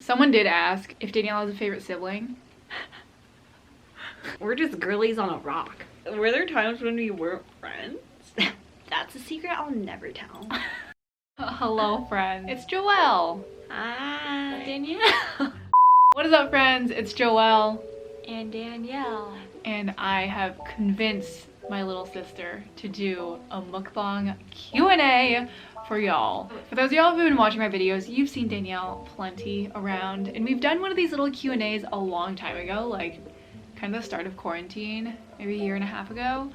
Someone did ask if Danielle has a favorite sibling. We're just girlies on a rock. Were there times when we weren't friends? That's a secret I'll never tell. Hello, friends. It's Joelle. Hi, Danielle. What is up, friends? It's Joelle. And Danielle. And I have convinced my little sister to do a mukbang Q&A for y'all. For those of y'all who've been watching my videos, you've seen Danielle plenty around. And we've done one of these little Q&As a long time ago, like kind of the start of quarantine, maybe a year and a half ago.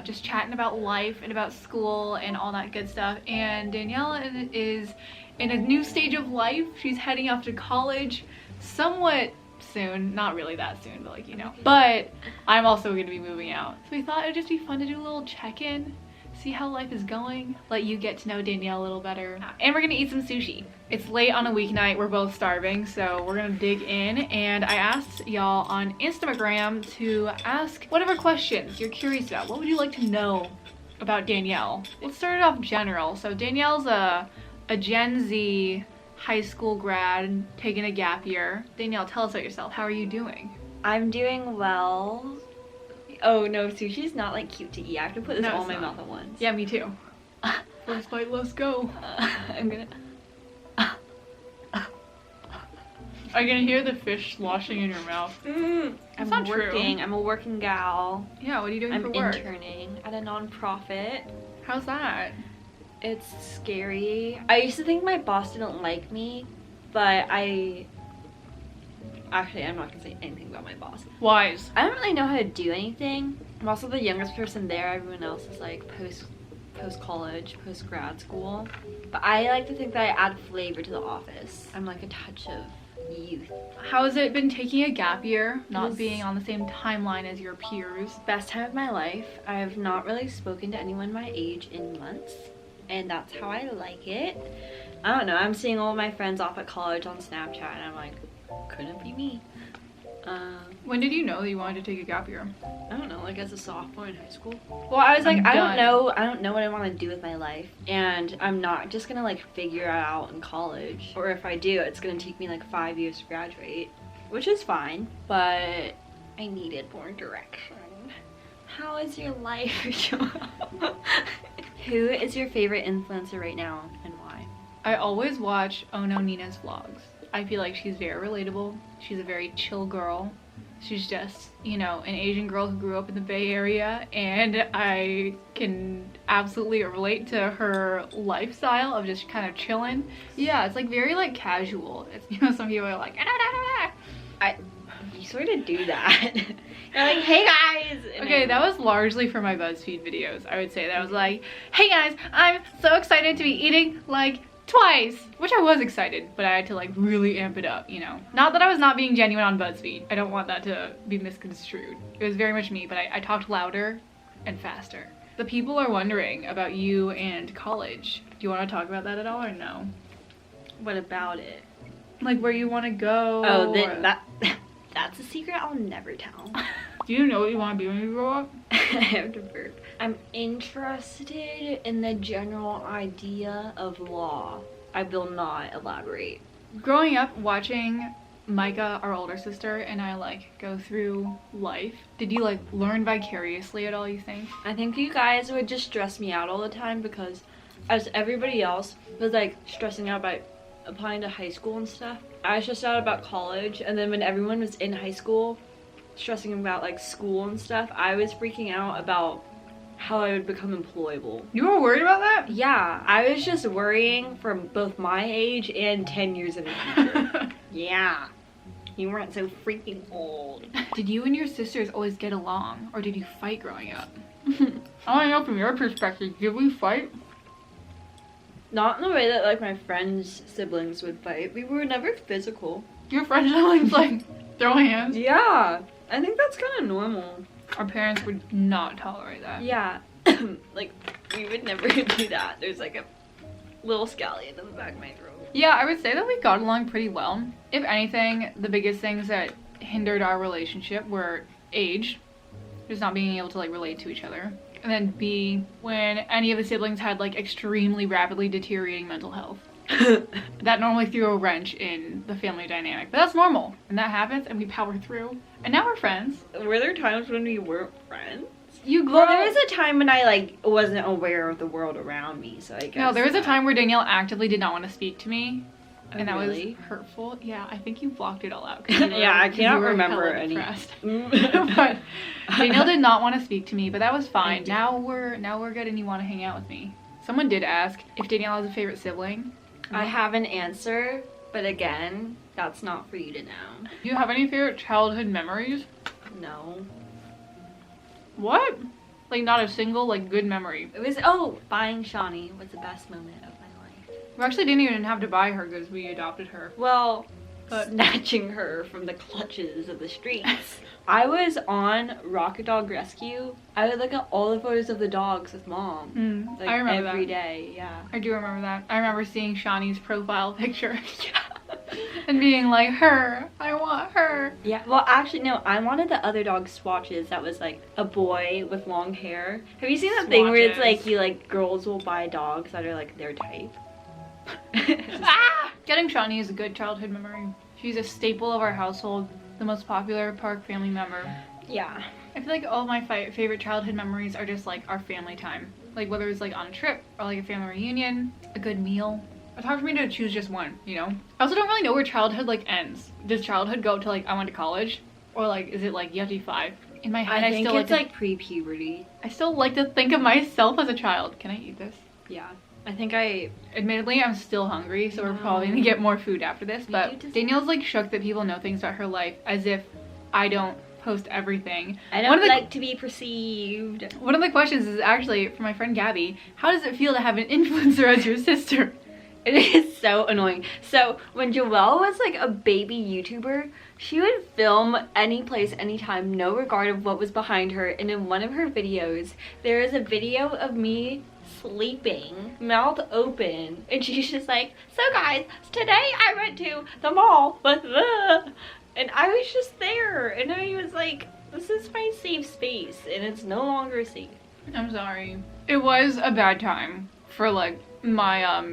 Just chatting about life and about school and all that good stuff. And Danielle is in a new stage of life. She's heading off to college somewhat soon, not really that soon, but like, you know. But I'm also going to be moving out. So we thought it'd just be fun to do a little check-in, see how life is going, let you get to know Danielle a little better. And we're gonna eat some sushi. It's late on a weeknight, we're both starving, so we're gonna dig in. And I asked y'all on Instagram to ask whatever questions you're curious about. What would you like to know about Danielle? Let's start it off general. So Danielle's a Gen Z high school grad taking a gap year. Danielle, tell us about yourself. How are you doing? I'm doing well. Oh no, sushi's not like cute to eat. I have to put this all in my mouth at once. Yeah, me too. First bite, let's go. I'm gonna... Are you gonna hear the fish sloshing in your mouth? I'm not working. true. I'm a working gal. Yeah, what are you doing for I'm work? interning at a non-profit. How's that? It's scary. I used to think my boss didn't like me, but Actually, I'm not gonna say anything about my boss. Wise. I don't really know how to do anything. I'm also the youngest person there. Everyone else is like post-college, post-grad school. But I like to think that I add flavor to the office. I'm like a touch of youth. How has it been taking a gap year, not being on the same timeline as your peers? Best time of my life. I have not really spoken to anyone my age in months, and that's how I like it. I don't know. I'm seeing all of my friends off at college on Snapchat, and I'm like, couldn't be me. When did you know that you wanted to take a gap year? I don't know, like as a sophomore in high school. Well, I was like, I don't know what I want to do with my life, and I'm not just gonna like figure it out in college, or if I do, it's gonna take me like 5 years to graduate, which is fine, but I needed more direction. How is your life, Joelle? Who is your favorite influencer right now, and why? I always watch Oh No Nina's vlogs. I feel like she's very relatable. She's a very chill girl. She's just, you know, an Asian girl who grew up in the Bay Area, and I can absolutely relate to her lifestyle of just kind of chilling. Yeah, it's like very like casual. It's, you know, some people are like, You sort of do that. You're like, hey guys! Okay, that was largely for my BuzzFeed videos. I would say that I was like, hey guys, I'm so excited to be eating like twice, which I was excited, but I had to like really amp it up, you know. Not that I was not being genuine on BuzzFeed. I don't want that to be misconstrued. It was very much me, but I talked louder and faster. The people are wondering about you and college. Do you want to talk about that at all or no? What about it? Like where you want to go? Oh, that's a secret I'll never tell. Do you know what you want to be when you grow up? I have to burp. I'm interested in the general idea of law. I will not elaborate. Growing up watching Micah, our older sister, and I like go through life, did you like learn vicariously at all, you think? I think you guys would just stress me out all the time because as everybody else was like stressing out about applying to high school and stuff, I was stressed out about college, and then when everyone was in high school stressing about like school and stuff, I was freaking out about how I would become employable. You were worried about that? Yeah, I was just worrying for both my age and 10 years in the future. Yeah, you weren't so freaking old. Did you and your sisters always get along, or did you fight growing up? I want to know from your perspective, did we fight? Not in the way that like my friends' siblings would fight. We were never physical. Your friends siblings like throw hands? Yeah, I think that's kind of normal. Our parents would not tolerate that. Yeah, like we would never do that. There's like a little scallion in the back of my throat. Yeah, I would say that we got along pretty well. If anything, the biggest things that hindered our relationship were age, just not being able to like relate to each other. And then B, when any of the siblings had like extremely rapidly deteriorating mental health. That normally threw a wrench in the family dynamic, but that's normal, and that happens, and we power through, and now we're friends. Were there times when we weren't friends? You grow. Well, there was a time when I like wasn't aware of the world around me, so I guess. No, there was a time where Danielle actively did not want to speak to me, Oh, and that really? was hurtful. Yeah, I think you blocked it all out. Yeah, I cannot remember hella any. depressed. But Danielle did not want to speak to me, but that was fine. Now we're good, and you want to hang out with me. Someone did ask if Danielle has a favorite sibling. I have an answer, but again, that's not for you to know. Do you have any favorite childhood memories? No. What? Like not a single like good memory. It was buying Shawnee was the best moment of my life. We actually didn't even have to buy her because we adopted her. Well, But- snatching her from the clutches of the streets. I was on Rocket Dog Rescue. I would look at all the photos of the dogs with mom. Like I remember every that. day, yeah. I do remember that. I remember seeing Shawnee's profile picture. And being like, her, I want her. Yeah, well actually no, I wanted the other dog swatches that was like a boy with long hair. Have you seen that thing where it's Swatches. like you like girls will buy dogs that are like their type? Ah! Getting Shawnee is a good childhood memory. She's a staple of our household, the most popular Park family member. Yeah. I feel like all of my favorite childhood memories are just like our family time. Like whether it's like on a trip or like a family reunion, a good meal. It's hard for me to choose just one, you know? I also don't really know where childhood like ends. Does childhood go to like I went to college? Or like is it like you have to be 5? In my head I think still it's like like pre-puberty. I still like to think of myself as a child. Can I eat this? Yeah. I think I Admittedly, I'm still hungry, so we're probably gonna get more food after this. We But do just- Danielle's like shook that people know things about her life as if I don't post everything. I One of don't the- like to be perceived. One of the questions is actually from my friend Gabby. How does it feel to have an influencer as your sister? It is so annoying. So when Joelle was like a baby YouTuber, she would film any place, anytime, no regard of what was behind her. And in one of her videos, there is a video of me sleeping, mouth open, and she's just like, so guys, today I went to the mall, and I was just there, and I was like, this is my safe space, and it's no longer safe. I'm sorry. It was a bad time for like my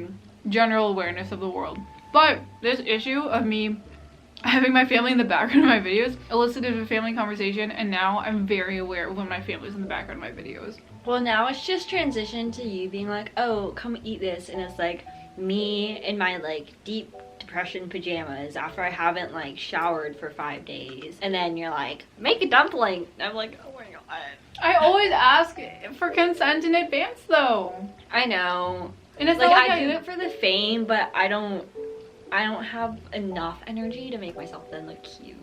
general awareness of the world. But this issue of me having my family in the background of my videos elicited a family conversation, and now I'm very aware of when my family's in the background of my videos. Well, now it's just transitioned to you being like, oh, come eat this, and it's like me in my like deep depression pajamas after I haven't like showered for 5 days, and then you're like, make a dumpling. And I'm like, oh my god. I always ask for consent in advance though. I know. And it's Like not like I do it for the fame, but I don't have enough energy to make myself then look cute.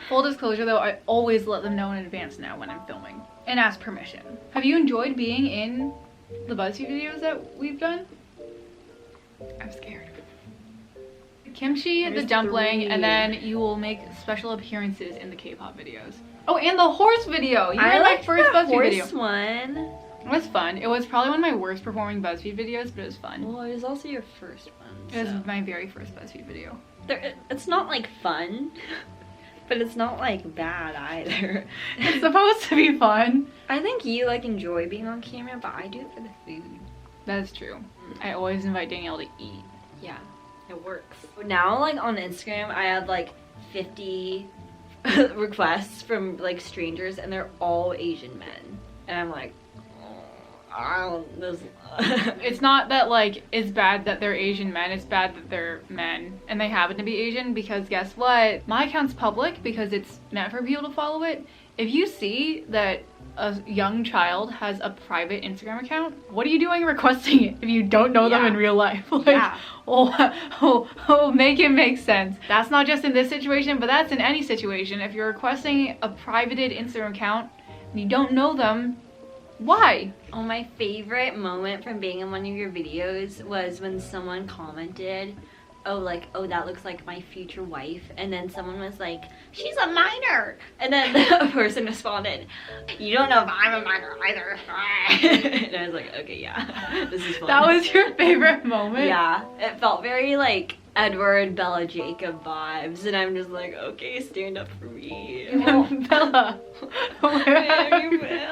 Full disclosure though, I always let them know in advance now when I'm filming and ask permission. Have you enjoyed being in the BuzzFeed videos that we've done? I'm scared. Kimchi, the There's dumpling, 3. and then you will make special appearances in the K-pop videos. Oh, and the horse video! You I were like my first the BuzzFeed horse video. one. It was fun. It was probably one of my worst performing BuzzFeed videos, but it was fun. Well, it was also your first one. It was so. my very first BuzzFeed video. It's not like fun, but it's not like bad either. It's supposed to be fun. I think you like enjoy being on camera, but I do it for the food. That is true. I always invite Danielle to eat. Yeah, it works. Now, like on Instagram, I have like 50 requests from like strangers, and they're all Asian men, and I'm like, oh, I don't. This. It's not that like it's bad that they're Asian men, it's bad that they're men and they happen to be Asian, because guess what? My account's public because it's meant for people to follow it. If you see that a young child has a private Instagram account, what are you doing requesting it if you don't know them Yeah. in real life? Like, Yeah. Make it make sense. That's not just in this situation, but that's in any situation. If you're requesting a privated Instagram account and you don't know them, why? Oh, my favorite moment from being in one of your videos was when someone commented, oh, like, oh, that looks like my future wife. And then someone was like, she's a minor. And then the person responded, you don't know if I'm a minor either. And I was like, okay, yeah, this is fun. That was your favorite moment? Yeah, it felt very like Edward Bella Jacob vibes. And I'm just like, okay, stand up for me. Bella, where have you been?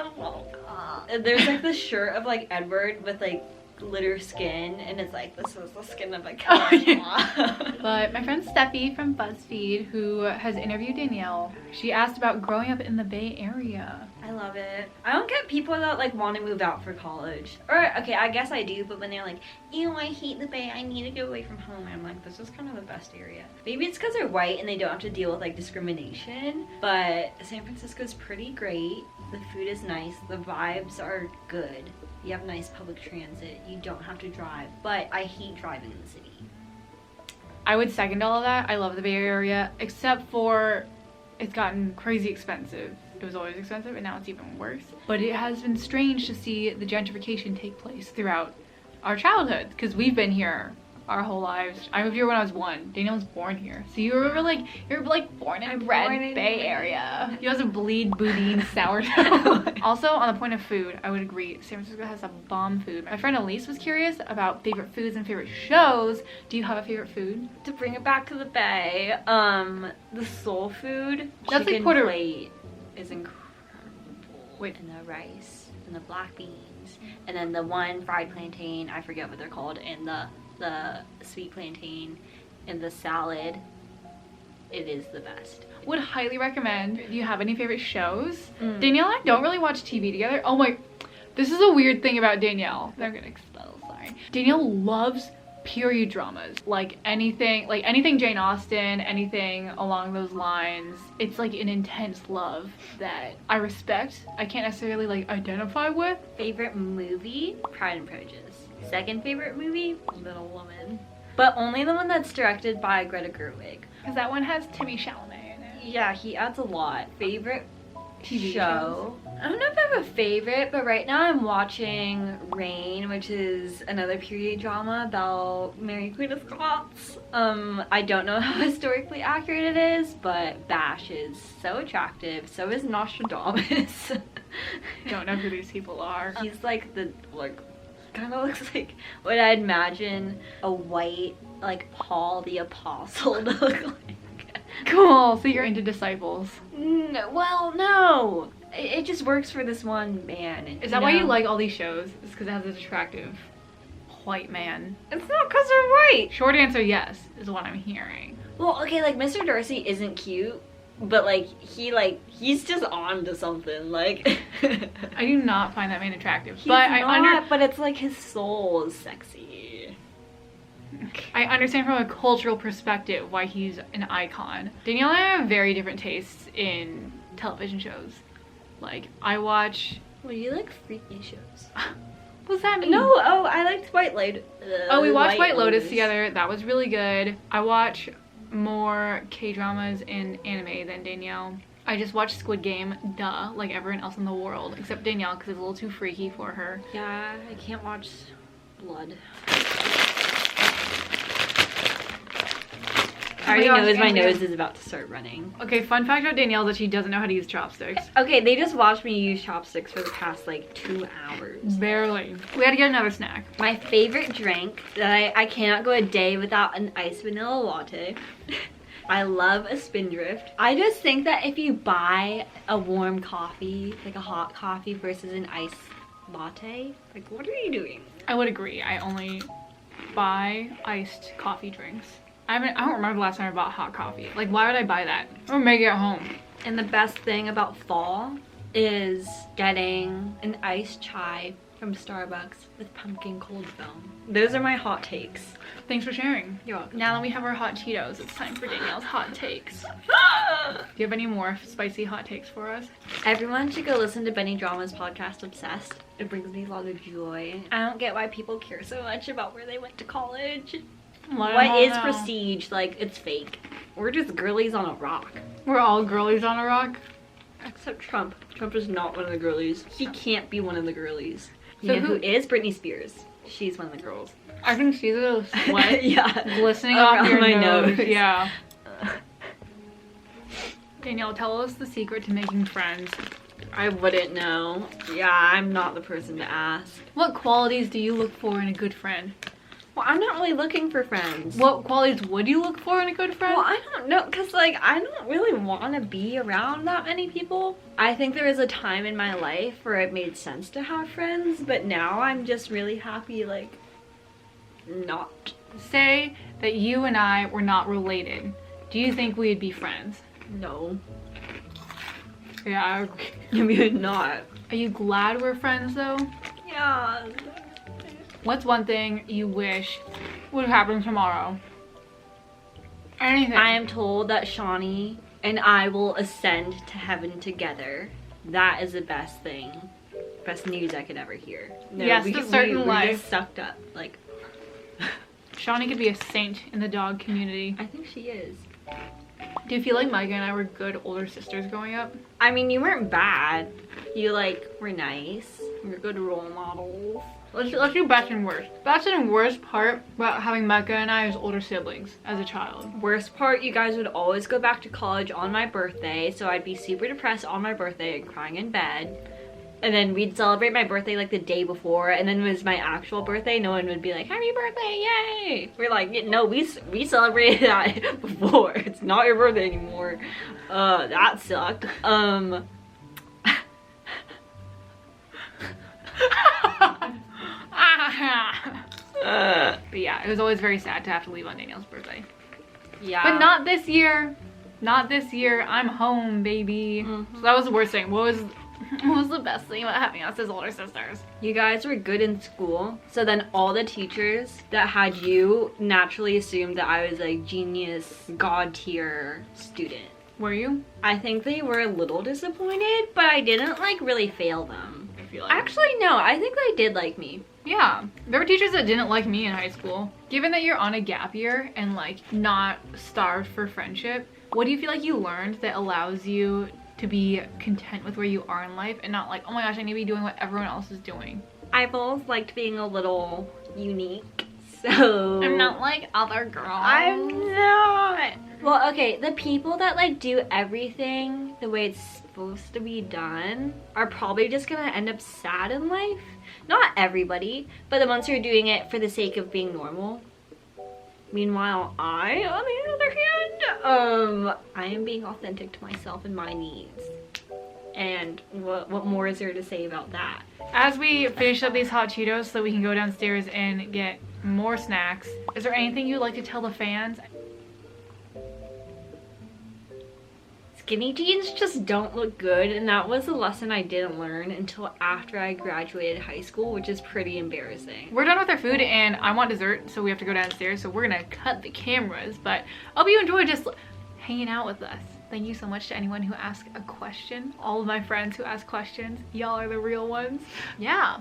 There's like this shirt of like Edward with like glitter skin, and it's like, this is the skin of a Oh, cat. yeah. But my friend Steffi from BuzzFeed, who has interviewed Danielle, she asked about growing up in the Bay Area. I love it. I don't get people that like want to move out for college. Or, okay, I guess I do, but when they're like, ew, I hate the Bay, I need to go away from home. I'm like, this is kind of the best area. Maybe it's because they're white and they don't have to deal with like discrimination, but San Francisco's pretty great. The food is nice. The vibes are good. You have nice public transit. You don't have to drive, but I hate driving in the city. I would second all of that. I love the Bay Area, except for it's gotten crazy expensive. It was always expensive, and now it's even worse. But it has been strange to see the gentrification take place throughout our childhood, because we've been here our whole lives. I moved here when I was 1. Danielle was born here. So you were like, you're like born and bred in Bay Area. You also bleed boudin sourdough. Also, on the point of food, I would agree, San Francisco has some bomb food. My friend Elise was curious about favorite foods and favorite shows. Do you have a favorite food? To bring it back to the Bay, the soul food, That's chicken like plate is incredible. Wait. And the rice, and the black beans, and then the one fried plantain, I forget what they're called, and the sweet plantain, and the salad. It is the best. Would highly recommend. Do you have any favorite shows? Danielle and I don't really watch TV together. Oh my, this is a weird thing about Danielle. I'm gonna expel, sorry. Danielle loves period dramas, like anything Jane Austen, anything along those lines. It's like an intense love that I respect. I can't necessarily like identify with. Favorite movie? Pride and Prejudice. Second favorite movie? Little Woman. But only the one that's directed by Greta Gerwig. Because that one has Timmy Chalamet in it. Yeah, he adds a lot. Favorite TV show? I don't know if I have a favorite, but right now I'm watching Reign, which is another period drama about Mary Queen of Scots. I don't know how historically accurate it is, but Bash is so attractive. So is Nostradamus. Don't know who these people are. He's like kind of looks like what I'd imagine a white, like, Paul the Apostle to look like. Cool, so you're into Disciples. No, well, no. It just works for this one man. And, Is that why you like all these shows? It's because it has this attractive white man. It's not because they're white. Short answer, yes, is what I'm hearing. Well, okay, like, Mr. Darcy isn't cute, but, like, he's just on to something, like. I do not find that man attractive, He's but not, but it's like his soul is sexy. I understand from a cultural perspective why he's an icon. Danielle and I have very different tastes in television shows. Like, I watch... Well, you like freaky shows. What does that mean? No, I liked White Lotus. Oh, we watched White Lotus together. That was really good. I watch more K-dramas and anime than Danielle. I just watched Squid Game, duh, like everyone else in the world, except Danielle, because it's a little too freaky for her. Yeah, I can't watch blood. I already knows my nose is about to start running. Okay, fun fact about Danielle is that she doesn't know how to use chopsticks. Okay, they just watched me use chopsticks for the past, like, 2 hours. Barely. We had to get another snack. My favorite drink that I cannot go a day without an iced vanilla latte. I love a Spindrift. I just think that if you buy a warm coffee, like a hot coffee versus an iced latte, like, what are you doing? I would agree. I only buy iced coffee drinks. I don't remember the last time I bought hot coffee. Like, why would I buy that? I'm gonna make it at home. And the best thing about fall is getting an iced chai from Starbucks with pumpkin cold foam. Those are my hot takes. Thanks for sharing. You're welcome. Now that we have our hot Cheetos, it's time for Danielle's hot takes. Do you have any more spicy hot takes for us? Everyone should go listen to Benny Drama's podcast, Obsessed. It brings me a lot of joy. I don't get why people care so much about where they went to college. What is prestige? Like, it's fake. We're just girlies on a rock. We're all girlies on a rock? Except Trump. Trump is not one of the girlies. He can't be one of the girlies. You So know who is? Britney Spears. She's one of the girls. I can see the sweat yeah. glistening off your my nose. nose. Yeah. Danielle, tell us the secret to making friends. I wouldn't know. Yeah, I'm not the person to ask. What qualities do you look for in a good friend? Well, I'm not really looking for friends. What qualities would you look for in a good friend? Well, I don't know, because, like, I don't really want to be around that many people. I think there was a time in my life where it made sense to have friends, but now I'm just really happy, like, not. Say that you and I were not related. Do you think we'd be friends? No. Yeah, I agree. I mean, not. Are you glad we're friends, though? Yeah. What's one thing you wish would happen tomorrow? Anything. I am told that Shawnee and I will ascend to heaven together. That is the best thing. Best news I could ever hear. No, yes, a certain we life. just sucked up. Like, Shawnee could be a saint in the dog community. I think she is. Do you feel like Micah and I were good older sisters growing up? I mean, you weren't bad. You, like, were nice. You're good role models. Let's do best and worst. Best and worst part about having Micah and I as older siblings as a child. Worst part, you guys would always go back to college on my birthday, so I'd be super depressed on my birthday and crying in bed. And then we'd celebrate my birthday like the day before, and then it was my actual birthday, no one would be like, happy birthday, yay! We're like, no, we celebrated that before. It's not your birthday anymore. That sucked. But yeah, it was always very sad to have to leave on Danielle's birthday. Yeah. But not this year. Not this year. I'm home, baby. Mm-hmm. So that was the worst thing. What was the best thing about having us as older sisters? You guys were good in school, so then all the teachers that had you naturally assumed that I was like genius, god tier student. Were you? I think they were a little disappointed, but I didn't like really fail them. I feel like. Actually, no, I think they did like me. Yeah, there were teachers that didn't like me in high school. Given that you're on a gap year and like not starved for friendship, what do you feel like you learned that allows you to be content with where you are in life and not like, oh my gosh, I need to be doing what everyone else is doing? I've always liked being a little unique, so I'm not like other girls. I'm not. Well, okay, the people that like do everything the way it's supposed to be done are probably just gonna end up sad in life. Not everybody, but the ones who are doing it for the sake of being normal. Meanwhile, I, on the other hand, I am being authentic to myself and my needs. And what more is there to say about that? As we finish up these hot Cheetos so we can go downstairs and get more snacks, is there anything you'd like to tell the fans? Skinny jeans just don't look good, and that was a lesson I didn't learn until after I graduated high school, which is pretty embarrassing. We're done with our food and I want dessert, so we have to go downstairs, so we're gonna cut the cameras, but I hope you enjoyed just hanging out with us. Thank you so much to anyone who asked a question. All of my friends who ask questions, y'all are the real ones. Yeah,